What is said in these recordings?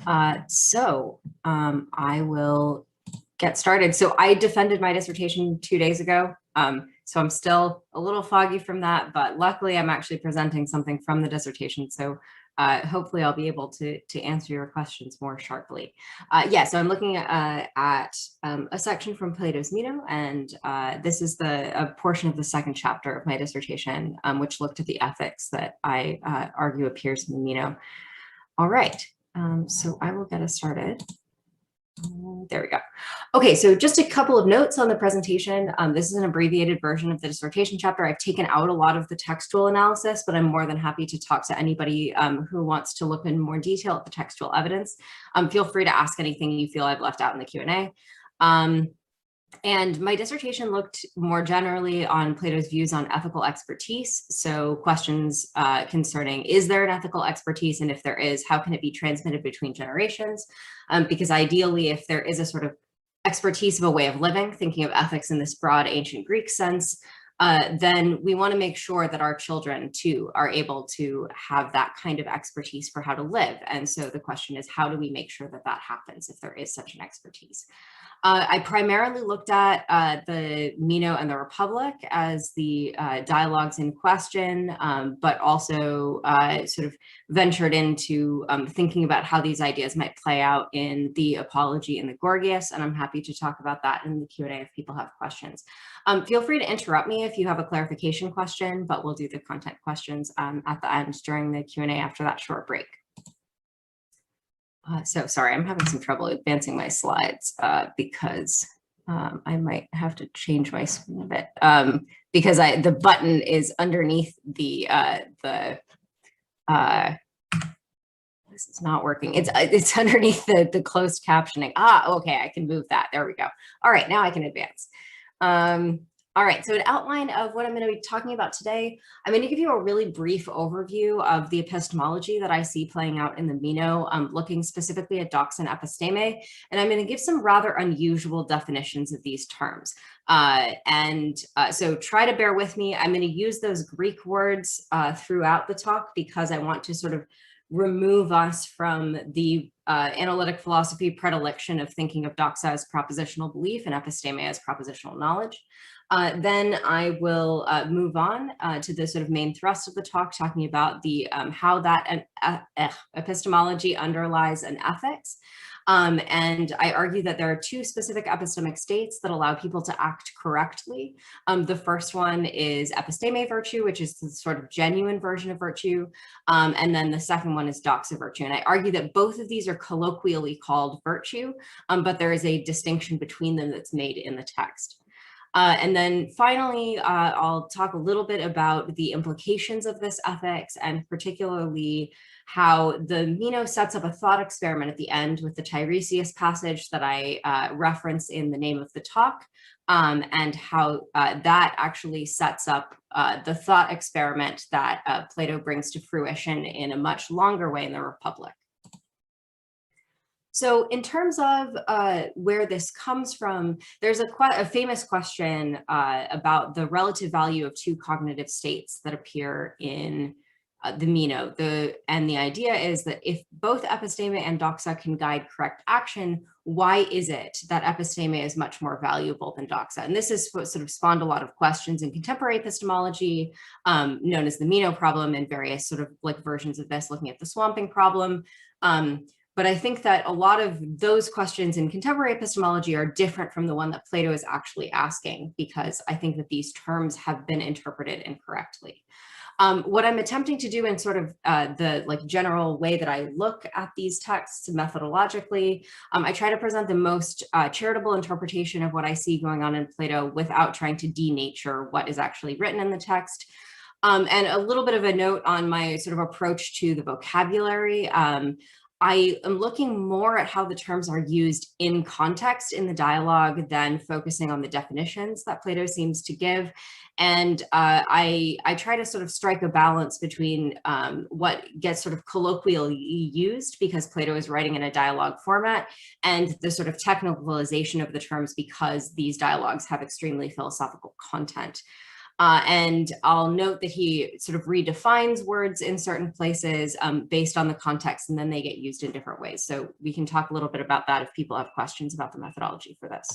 I will get started. So I defended my dissertation 2 days ago. So I'm still a little foggy from that, but luckily I'm actually presenting something from the dissertation. So hopefully I'll be able to answer your questions more sharply. So I'm looking at a section from Plato's Meno, and this is a portion of the second chapter of my dissertation, which looked at the ethics that I argue appears in the Meno. All right, so I will get us started. There we go. Okay, so just a couple of notes on the presentation. This is an abbreviated version of the dissertation chapter. I've taken out a lot of the textual analysis, but I'm more than happy to talk to anybody who wants to look in more detail at the textual evidence. Feel free to ask anything you feel I've left out in the Q&A. And my dissertation looked more generally on Plato's views on ethical expertise. So questions concerning, is there an ethical expertise? And if there is, how can it be transmitted between generations? Because ideally, if there is a sort of expertise of a way of living, thinking of ethics in this broad ancient Greek sense, then we want to make sure that our children too are able to have that kind of expertise for how to live. And so the question is, how do we make sure that that happens if there is such an expertise? I primarily looked at the Meno and the Republic as the dialogues in question, but also sort of ventured into thinking about how these ideas might play out in the Apology and the Gorgias, and I'm happy to talk about that in the Q&A if people have questions. Feel free to interrupt me if you have a clarification question, but we'll do the content questions at the end during the Q&A after that short break. So sorry, I'm having some trouble advancing my slides because I might have to change my screen a bit because the button is underneath the this is not working. It's underneath the closed captioning. Okay, I can move that. There we go. All right, now I can advance. All right, so an outline of what I'm going to be talking about today. I'm going to give you a really brief overview of the epistemology that I see playing out in the Meno, looking specifically at doxa and episteme, and I'm going to give some rather unusual definitions of these terms. So try to bear with me. I'm going to use those Greek words throughout the talk because I want to sort of remove us from the analytic philosophy predilection of thinking of doxa as propositional belief and episteme as propositional knowledge. Then I will move on to the sort of main thrust of the talk, talking about the how that epistemology underlies an ethics. And I argue that there are two specific epistemic states that allow people to act correctly. The first one is episteme virtue, which is the sort of genuine version of virtue. And then the second one is doxa virtue. And I argue that both of these are colloquially called virtue, but there is a distinction between them that's made in the text. And then finally, I'll talk a little bit about the implications of this ethics, and particularly how the Meno sets up a thought experiment at the end with the Tiresias passage that I reference in the name of the talk, and how that actually sets up the thought experiment that Plato brings to fruition in a much longer way in the Republic. So in terms of where this comes from, there's a famous question about the relative value of two cognitive states that appear in the Meno. And the idea is that if both episteme and doxa can guide correct action, why is it that episteme is much more valuable than doxa? And this is what sort of spawned a lot of questions in contemporary epistemology, known as the Amino Problem, and various sort of like versions of this, looking at the swamping problem. But I think that a lot of those questions in contemporary epistemology are different from the one that Plato is actually asking, because I think that these terms have been interpreted incorrectly. What I'm attempting to do in sort of the general way that I look at these texts methodologically, I try to present the most charitable interpretation of what I see going on in Plato without trying to denature what is actually written in the text. And a little bit of a note on my sort of approach to the vocabulary. I am looking more at how the terms are used in context in the dialogue than focusing on the definitions that Plato seems to give. And I try to sort of strike a balance between what gets sort of colloquially used because Plato is writing in a dialogue format, and the sort of technicalization of the terms because these dialogues have extremely philosophical content. And I'll note that he sort of redefines words in certain places based on the context, and then they get used in different ways. So we can talk a little bit about that if people have questions about the methodology for this.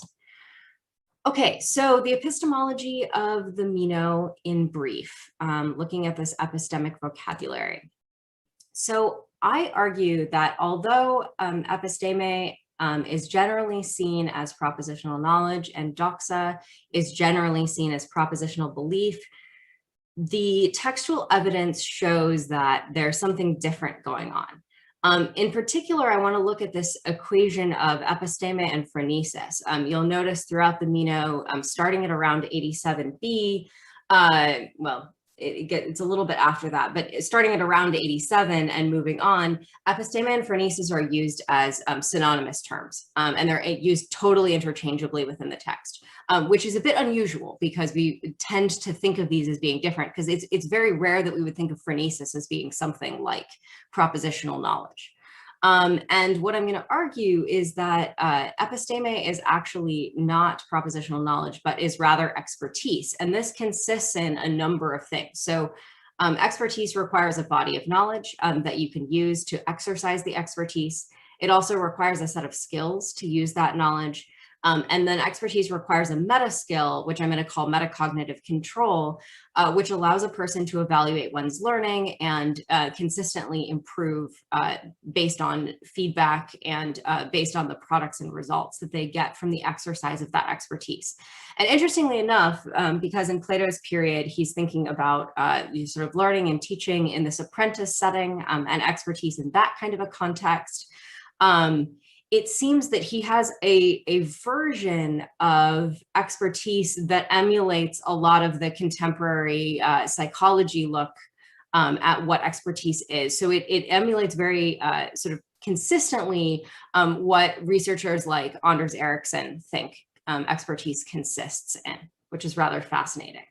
Okay, so the epistemology of the Meno in brief, looking at this epistemic vocabulary. So I argue that although episteme is generally seen as propositional knowledge and doxa is generally seen as propositional belief, the textual evidence shows that there's something different going on. In particular, I want to look at this equation of episteme and phronesis. You'll notice throughout the Meno, starting at around 87b, well, it's a little bit after that, but starting at around 87 and moving on, episteme and phronesis are used as synonymous terms, and they're used totally interchangeably within the text, which is a bit unusual because we tend to think of these as being different, because it's very rare that we would think of phronesis as being something like propositional knowledge. And what I'm going to argue is that episteme is actually not propositional knowledge, but is rather expertise. And this consists in a number of things. So expertise requires a body of knowledge that you can use to exercise the expertise. It also requires a set of skills to use that knowledge. And then expertise requires a meta skill, which I'm going to call metacognitive control, which allows a person to evaluate one's learning and consistently improve based on feedback and based on the products and results that they get from the exercise of that expertise. And interestingly enough, because in Plato's period, he's thinking about sort of learning and teaching in this apprentice setting and expertise in that kind of a context, it seems that he has a version of expertise that emulates a lot of the contemporary psychology look at what expertise is. So it emulates very sort of consistently what researchers like Anders Ericsson think expertise consists in, which is rather fascinating.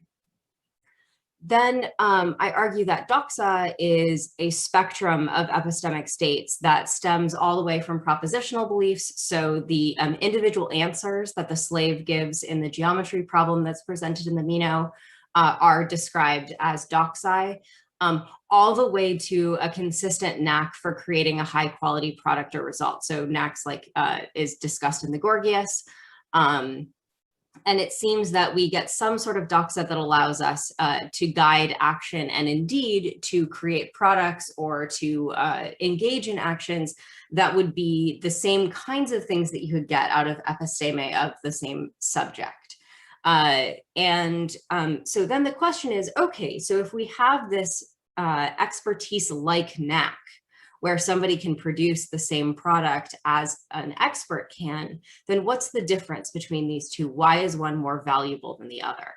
Then I argue that doxa is a spectrum of epistemic states that stems all the way from propositional beliefs. So the individual answers that the slave gives in the geometry problem that's presented in the Meno are described as doxai, all the way to a consistent knack for creating a high quality product or result. So knacks like is discussed in the Gorgias. And it seems that we get some sort of doxa that allows us to guide action and indeed to create products or to engage in actions that would be the same kinds of things that you could get out of episteme of the same subject. So then the question is, okay, so if we have this expertise like knack, where somebody can produce the same product as an expert can, then what's the difference between these two? Why is one more valuable than the other?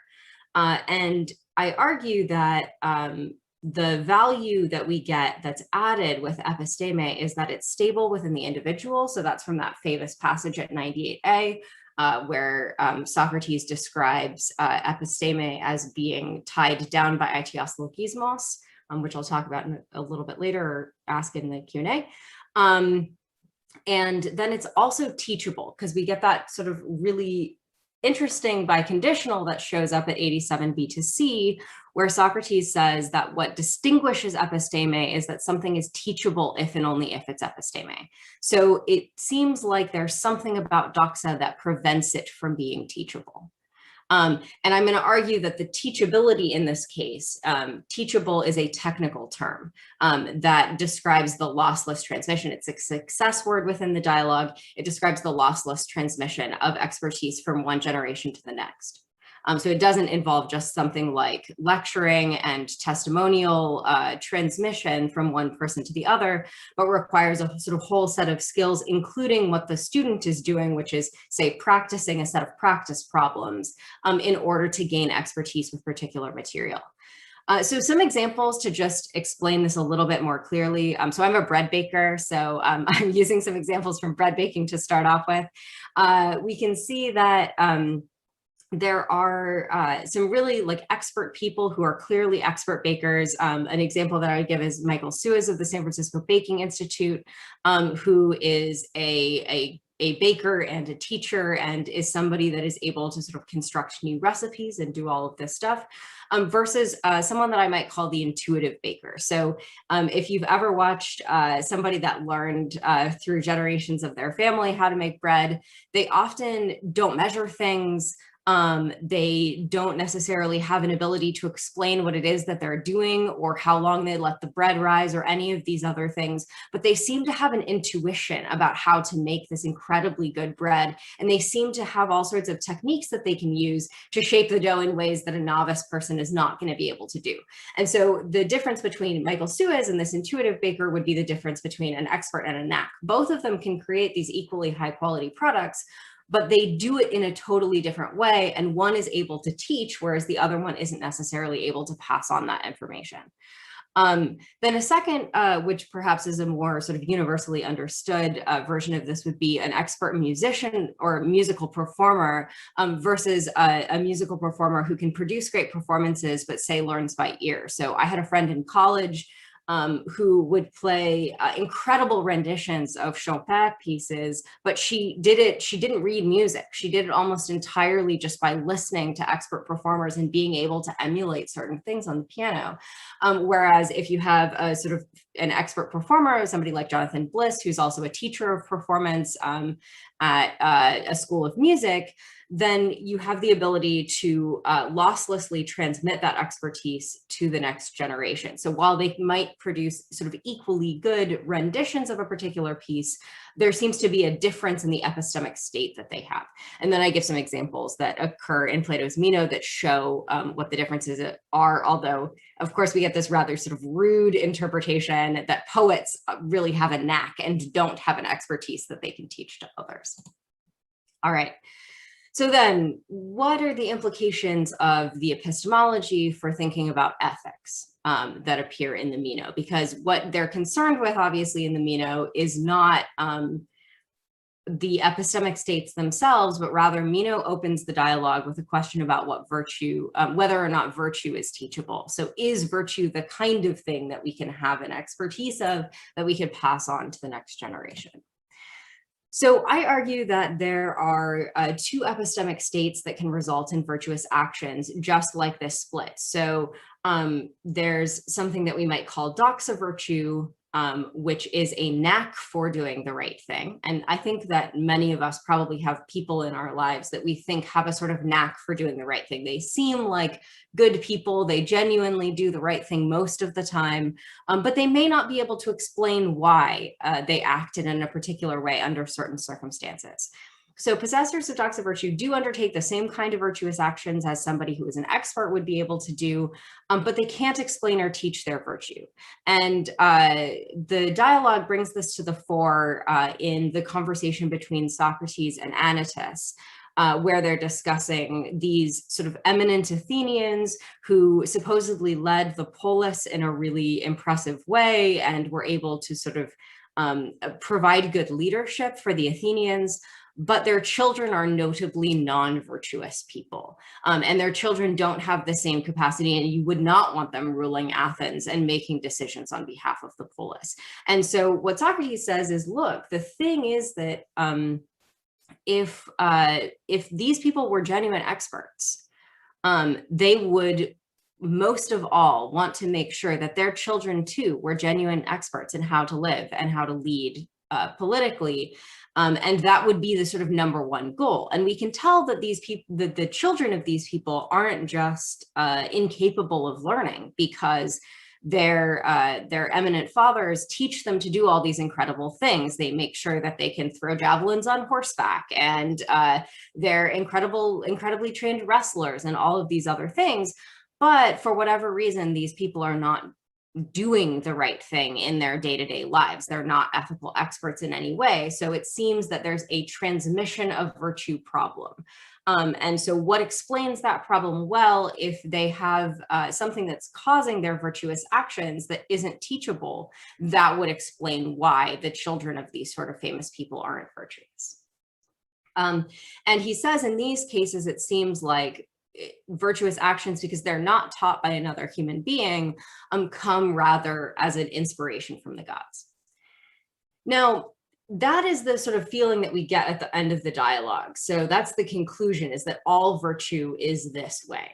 And I argue that the value that we get that's added with episteme is that it's stable within the individual. So that's from that famous passage at 98a, where Socrates describes episteme as being tied down by aitios logismos, which I'll talk about in a little bit later or ask in the Q&A. And then it's also teachable, because we get that sort of really interesting biconditional that shows up at 87b to c, where Socrates says that what distinguishes episteme is that something is teachable if and only if it's episteme. So it seems like there's something about doxa that prevents it from being teachable. And I'm going to argue that the teachability in this case, teachable is a technical term that describes the lossless transmission. It's a success word within the dialogue. It describes the lossless transmission of expertise from one generation to the next. So it doesn't involve just something like lecturing and testimonial transmission from one person to the other, but requires a sort of whole set of skills, including what the student is doing, which is, say, practicing a set of practice problems in order to gain expertise with particular material. So some examples to just explain this a little bit more clearly. So I'm a bread baker, so I'm using some examples from bread baking to start off with. We can see that there are some really like expert people who are clearly expert bakers. An example that I would give is Michael Suez of the San Francisco Baking Institute, who is a a baker and a teacher and is somebody that is able to sort of construct new recipes and do all of this stuff, versus someone that I might call the intuitive baker. So if you've ever watched somebody that learned through generations of their family how to make bread, they often don't measure things. They don't necessarily have an ability to explain what it is that they're doing or how long they let the bread rise or any of these other things, but they seem to have an intuition about how to make this incredibly good bread. And they seem to have all sorts of techniques that they can use to shape the dough in ways that a novice person is not going to be able to do. And so the difference between Michael Suez and this intuitive baker would be the difference between an expert and a knack. Both of them can create these equally high quality products, but they do it in a totally different way. And one is able to teach, whereas the other one isn't necessarily able to pass on that information. Then a second, which perhaps is a more sort of universally understood version of this, would be an expert musician or musical performer versus a musical performer who can produce great performances, but say learns by ear. So I had a friend in college who would play incredible renditions of Chopin pieces, but she didn't read music. She did it almost entirely just by listening to expert performers and being able to emulate certain things on the piano. Whereas if you have a sort of an expert performer, somebody like Jonathan Bliss, who's also a teacher of performance at a school of music, then you have the ability to losslessly transmit that expertise to the next generation. So while they might produce sort of equally good renditions of a particular piece, there seems to be a difference in the epistemic state that they have. And then I give some examples that occur in Plato's Meno that show what the differences are, although of course we get this rather sort of rude interpretation that poets really have a knack and don't have an expertise that they can teach to others. All right. So then what are the implications of the epistemology for thinking about ethics that appear in the Meno? Because what they're concerned with, obviously, in the Meno is not the epistemic states themselves, but rather Meno opens the dialogue with a question about what virtue, whether or not virtue is teachable. So is virtue the kind of thing that we can have an expertise of that we could pass on to the next generation? So I argue that there are two epistemic states that can result in virtuous actions, just like this split. So there's something that we might call Doxa Virtue, which is a knack for doing the right thing. And I think that many of us probably have people in our lives that we think have a sort of knack for doing the right thing. They seem like good people. They genuinely do the right thing most of the time, but they may not be able to explain why they acted in a particular way under certain circumstances. So possessors of Doxa Virtue do undertake the same kind of virtuous actions as somebody who is an expert would be able to do, but they can't explain or teach their virtue. And the dialogue brings this to the fore in the conversation between Socrates and Anytus, where they're discussing these sort of eminent Athenians who supposedly led the polis in a really impressive way and were able to sort of provide good leadership for the Athenians, but their children are notably non-virtuous people. And their children don't have the same capacity, and you would not want them ruling Athens and making decisions on behalf of the polis. And so what Socrates says is, look, the thing is that if these people were genuine experts, they would most of all want to make sure that their children too were genuine experts in how to live and how to lead politically. And that would be the sort of number one goal. And we can tell that these people, the children of these people aren't just incapable of learning, because their eminent fathers teach them to do all these incredible things. They make sure that they can throw javelins on horseback, and they're incredibly trained wrestlers and all of these other things. But for whatever reason, these people are not doing the right thing in their day-to-day lives. They're not ethical experts in any way. So it seems that there's a transmission of virtue problem. And so what explains that problem? Well, if they have something that's causing their virtuous actions that isn't teachable, that would explain why the children of these sort of famous people aren't virtuous. And he says in these cases, it seems like virtuous actions, because they're not taught by another human being, come rather as an inspiration from the gods. Now, that is the sort of feeling that we get at the end of the dialogue. So that's the conclusion, is that all virtue is this way.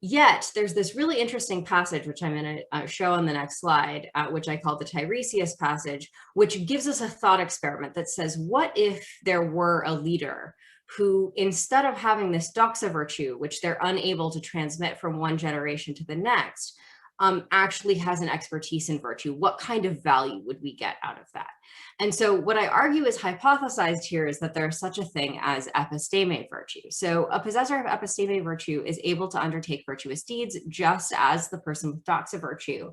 Yet there's this really interesting passage, which I'm going to show on the next slide, which I call the Tiresias passage, which gives us a thought experiment that says, what if there were a leader who, instead of having this doxa virtue, which they're unable to transmit from one generation to the next, actually has an expertise in virtue? What kind of value would we get out of that? And so what I argue is hypothesized here is that there's such a thing as episteme virtue. So a possessor of episteme virtue is able to undertake virtuous deeds just as the person with doxa virtue.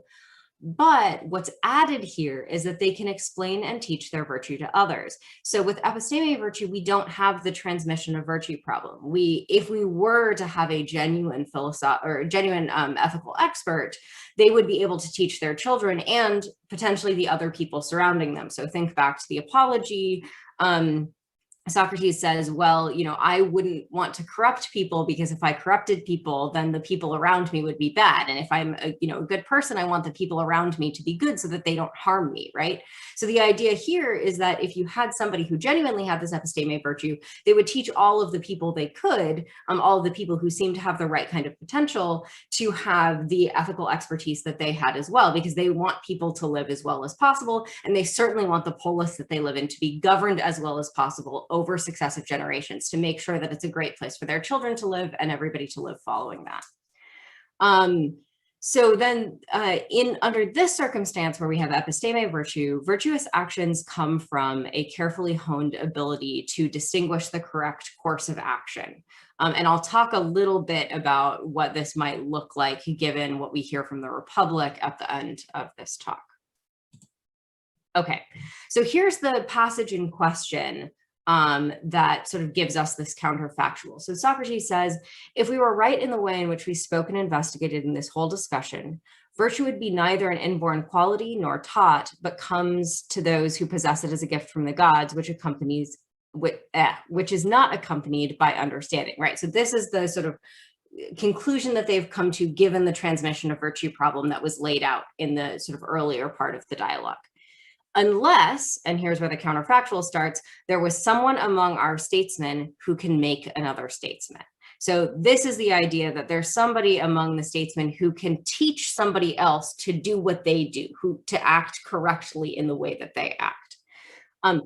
But what's added here is that they can explain and teach their virtue to others. So with episteme virtue, we don't have the transmission of virtue problem. If we were to have a genuine ethical expert, they would be able to teach their children and potentially the other people surrounding them. So think back to the Apology. Socrates says, well, I wouldn't want to corrupt people, because if I corrupted people, then the people around me would be bad. And if I'm a good person, I want the people around me to be good so that they don't harm me, right? So the idea here is that if you had somebody who genuinely had this episteme virtue, they would teach all of the people they could, all of the people who seem to have the right kind of potential, to have the ethical expertise that they had as well, because they want people to live as well as possible. And they certainly want the polis that they live in to be governed as well as possible over successive generations, to make sure that it's a great place for their children to live and everybody to live following that. So then under this circumstance where we have episteme virtue, virtuous actions come from a carefully honed ability to distinguish the correct course of action. And I'll talk a little bit about what this might look like given what we hear from the Republic at the end of this talk. Okay, so here's the passage in question that sort of gives us this counterfactual. So Socrates says, if we were right in the way in which we spoke and investigated in this whole discussion, virtue would be neither an inborn quality nor taught, but comes to those who possess it as a gift from the gods, which is not accompanied by understanding, right? So this is the sort of conclusion that they've come to given the transmission of virtue problem that was laid out in the sort of earlier part of the dialogue. Unless, and here's where the counterfactual starts, there was someone among our statesmen who can make another statesman. So this is the idea that there's somebody among the statesmen who can teach somebody else to do what they do, to act correctly in the way that they act.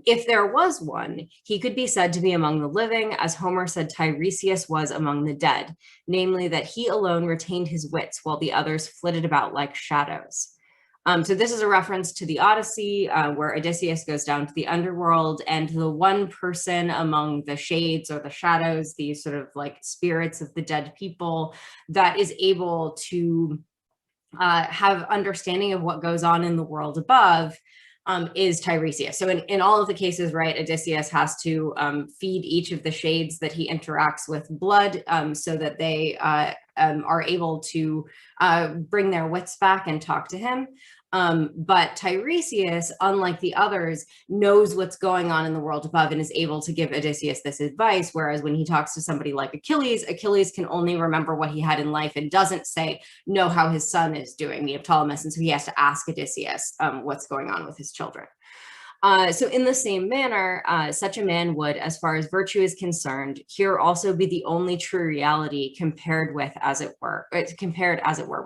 If there was one, he could be said to be among the living, as Homer said Tiresias was among the dead, namely that he alone retained his wits while the others flitted about like shadows. So this is a reference to the Odyssey, where Odysseus goes down to the underworld, and the one person among the shades or the shadows, these sort of like spirits of the dead people, that is able to have understanding of what goes on in the world above, is Tiresias. So in all of the cases, right, Odysseus has to feed each of the shades that he interacts with blood, so that they are able to bring their wits back and talk to him. But Tiresias, unlike the others, knows what's going on in the world above and is able to give Odysseus this advice, whereas when he talks to somebody like Achilles, Achilles can only remember what he had in life and doesn't know how his son is doing, Neoptolemus, and so he has to ask Odysseus what's going on with his children. So in the same manner, such a man would, as far as virtue is concerned, here also be the only true reality compared as it were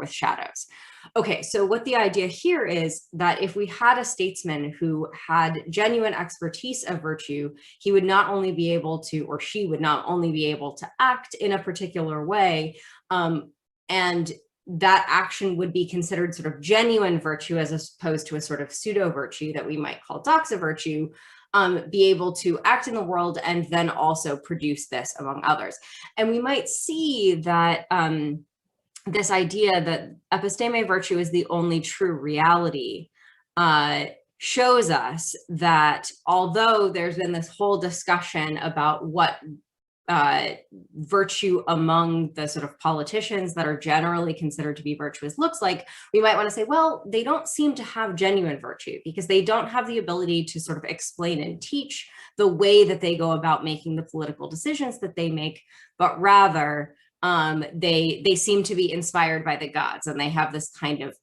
with shadows. Okay, so what the idea here is that if we had a statesman who had genuine expertise of virtue, he would not only be able to, or she would not only be able to act in a particular way, and that action would be considered sort of genuine virtue as opposed to a sort of pseudo virtue that we might call doxa virtue, be able to act in the world and then also produce this among others. And we might see that this idea that episteme virtue is the only true reality shows us that although there's been this whole discussion about what virtue among the sort of politicians that are generally considered to be virtuous looks like, we might want to say, well, they don't seem to have genuine virtue because they don't have the ability to sort of explain and teach the way that they go about making the political decisions that they make, but rather they seem to be inspired by the gods, and they have this kind of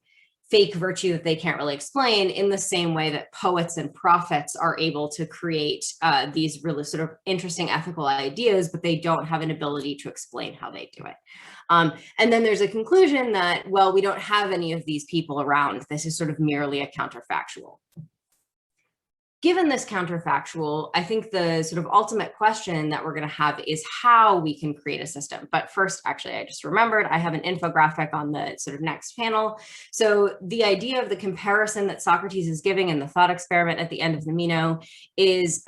fake virtue that they can't really explain, in the same way that poets and prophets are able to create these really sort of interesting ethical ideas, but they don't have an ability to explain how they do it. And then there's a conclusion that, well, we don't have any of these people around. This is sort of merely a counterfactual. Given this counterfactual, I think the sort of ultimate question that we're going to have is how we can create a system. But first, actually, I just remembered I have an infographic on the sort of next panel. So the idea of the comparison that Socrates is giving in the thought experiment at the end of the Meno is,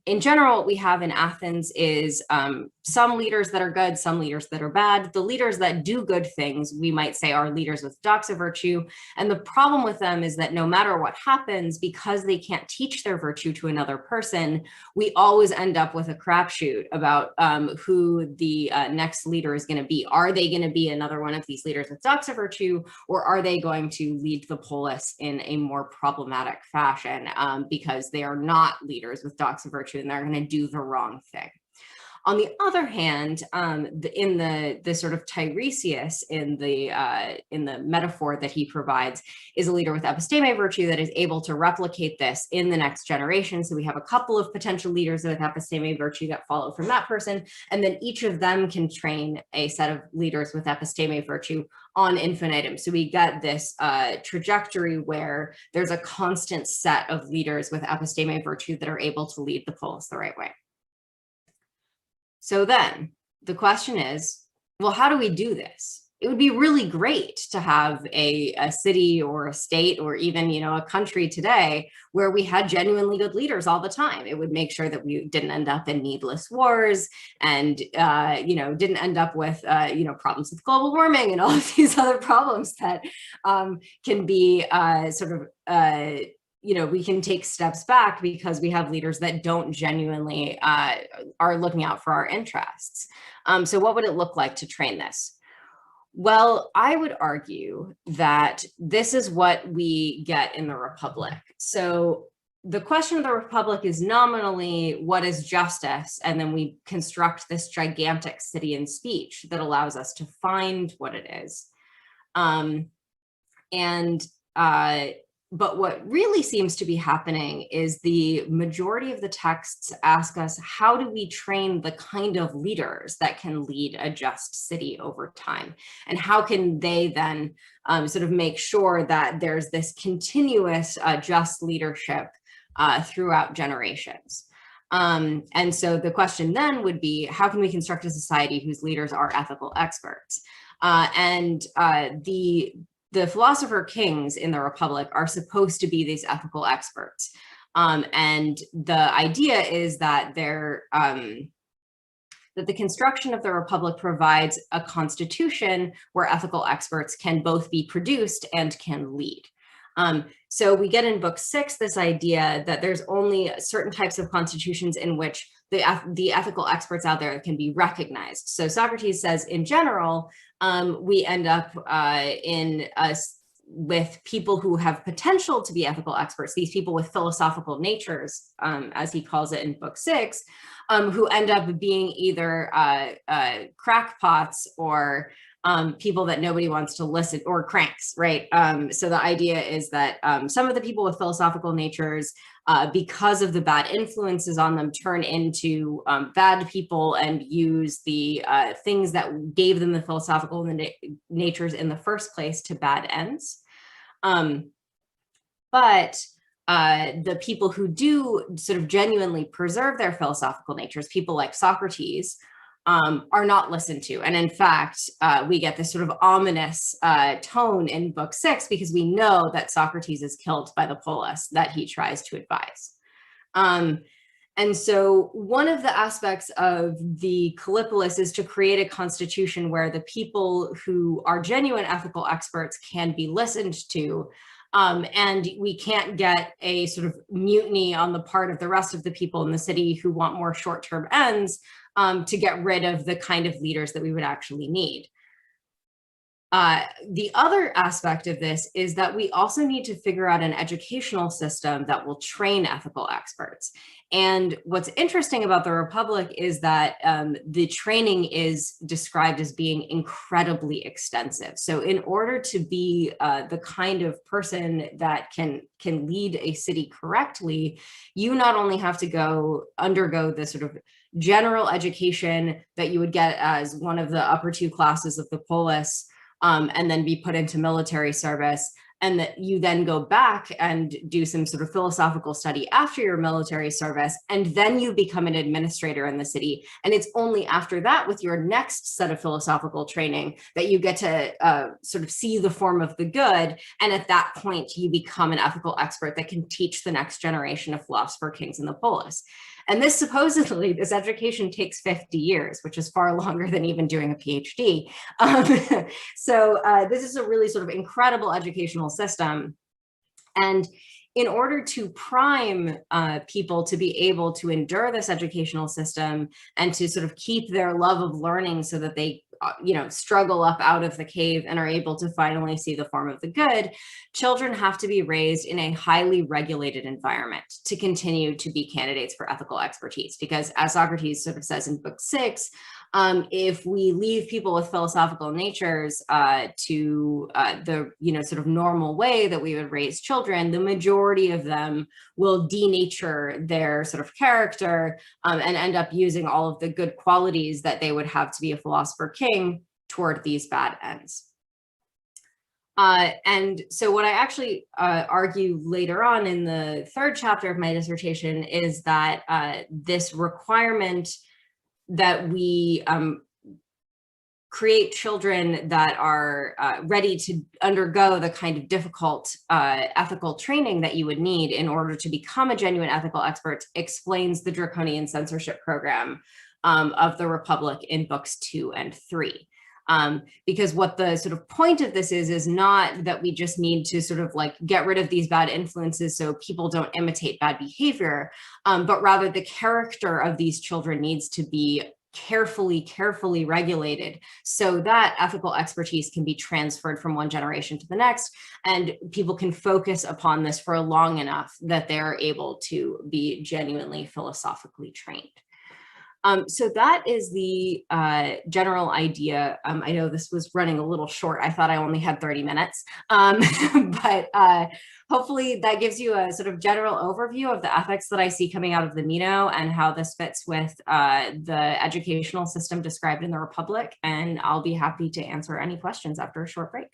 in general, what we have in Athens is some leaders that are good, some leaders that are bad. The leaders that do good things, we might say, are leaders with Doxa Virtue. And the problem with them is that no matter what happens, because they can't teach their virtue to another person, we always end up with a crapshoot about who the next leader is going to be. Are they going to be another one of these leaders with Doxa Virtue, or are they going to lead the polis in a more problematic fashion because they are not leaders with Doxa Virtue and they're going to do the wrong thing? On the other hand, in the sort of Tiresias, in the metaphor that he provides, is a leader with episteme virtue that is able to replicate this in the next generation. So we have a couple of potential leaders with episteme virtue that follow from that person, and then each of them can train a set of leaders with episteme virtue on infinitum. So we get this trajectory where there's a constant set of leaders with episteme virtue that are able to lead the polis the right way. So then the question is, well, how do we do this? It would be really great to have a city or a state or even, a country today where we had genuinely good leaders all the time. It would make sure that we didn't end up in needless wars and, didn't end up with, problems with global warming and all of these other problems that can be we can take steps back because we have leaders that don't genuinely are looking out for our interests. So what would it look like to train this? Well, I would argue that this is what we get in the Republic. So the question of the Republic is nominally, what is justice? And then we construct this gigantic city in speech that allows us to find what it is. But what really seems to be happening is the majority of the texts ask us, how do we train the kind of leaders that can lead a just city over time? And how can they then sort of make sure that there's this continuous just leadership throughout generations? And so the question then would be, how can we construct a society whose leaders are ethical experts? The philosopher kings in the Republic are supposed to be these ethical experts. And the idea is that that the construction of the Republic provides a constitution where ethical experts can both be produced and can lead. So we get in book 6 this idea that there's only certain types of constitutions in which the ethical experts out there can be recognized. So Socrates says, in general, we end up with people who have potential to be ethical experts, these people with philosophical natures, as he calls it in book 6, who end up being either crackpots or people that nobody wants to listen, or cranks, right? So the idea is that some of the people with philosophical natures, because of the bad influences on them, turn into bad people and use the things that gave them the philosophical natures in the first place to bad ends. But the people who do sort of genuinely preserve their philosophical natures, people like Socrates, are not listened to. And in fact, we get this sort of ominous tone in book 6 because we know that Socrates is killed by the polis that he tries to advise. And so one of the aspects of the Callipolis is to create a constitution where the people who are genuine ethical experts can be listened to. And we can't get a sort of mutiny on the part of the rest of the people in the city who want more short-term ends to get rid of the kind of leaders that we would actually need. The other aspect of this is that we also need to figure out an educational system that will train ethical experts. And what's interesting about the Republic is that the training is described as being incredibly extensive. So in order to be the kind of person that can lead a city correctly, you not only have to undergo the sort of general education that you would get as one of the upper two classes of the polis, and then be put into military service, and that you then go back and do some sort of philosophical study after your military service, and then you become an administrator in the city. And it's only after that, with your next set of philosophical training, that you get to sort of see the form of the good. And at that point, you become an ethical expert that can teach the next generation of philosopher kings in the polis. And this supposedly, this education takes 50 years, which is far longer than even doing a PhD. So this is a really sort of incredible educational system. And in order to prime people to be able to endure this educational system and to sort of keep their love of learning so that they struggle up out of the cave and are able to finally see the form of the good, children have to be raised in a highly regulated environment to continue to be candidates for ethical expertise. Because as Socrates sort of says in book 6, if we leave people with philosophical natures to the sort of normal way that we would raise children, the majority of them will denature their sort of character and end up using all of the good qualities that they would have to be a philosopher king toward these bad ends. And so what I actually argue later on in the 3rd chapter of my dissertation is that this requirement that we create children that are ready to undergo the kind of difficult ethical training that you would need in order to become a genuine ethical expert explains the draconian censorship program of the Republic in books 2 and 3. Because what the sort of point of this is not that we just need to sort of like get rid of these bad influences so people don't imitate bad behavior, but rather the character of these children needs to be carefully regulated so that ethical expertise can be transferred from one generation to the next, and people can focus upon this for long enough that they're able to be genuinely philosophically trained. So that is the general idea. I know this was running a little short. I thought I only had 30 minutes, but hopefully that gives you a sort of general overview of the ethics that I see coming out of the Meno and how this fits with the educational system described in the Republic. And I'll be happy to answer any questions after a short break.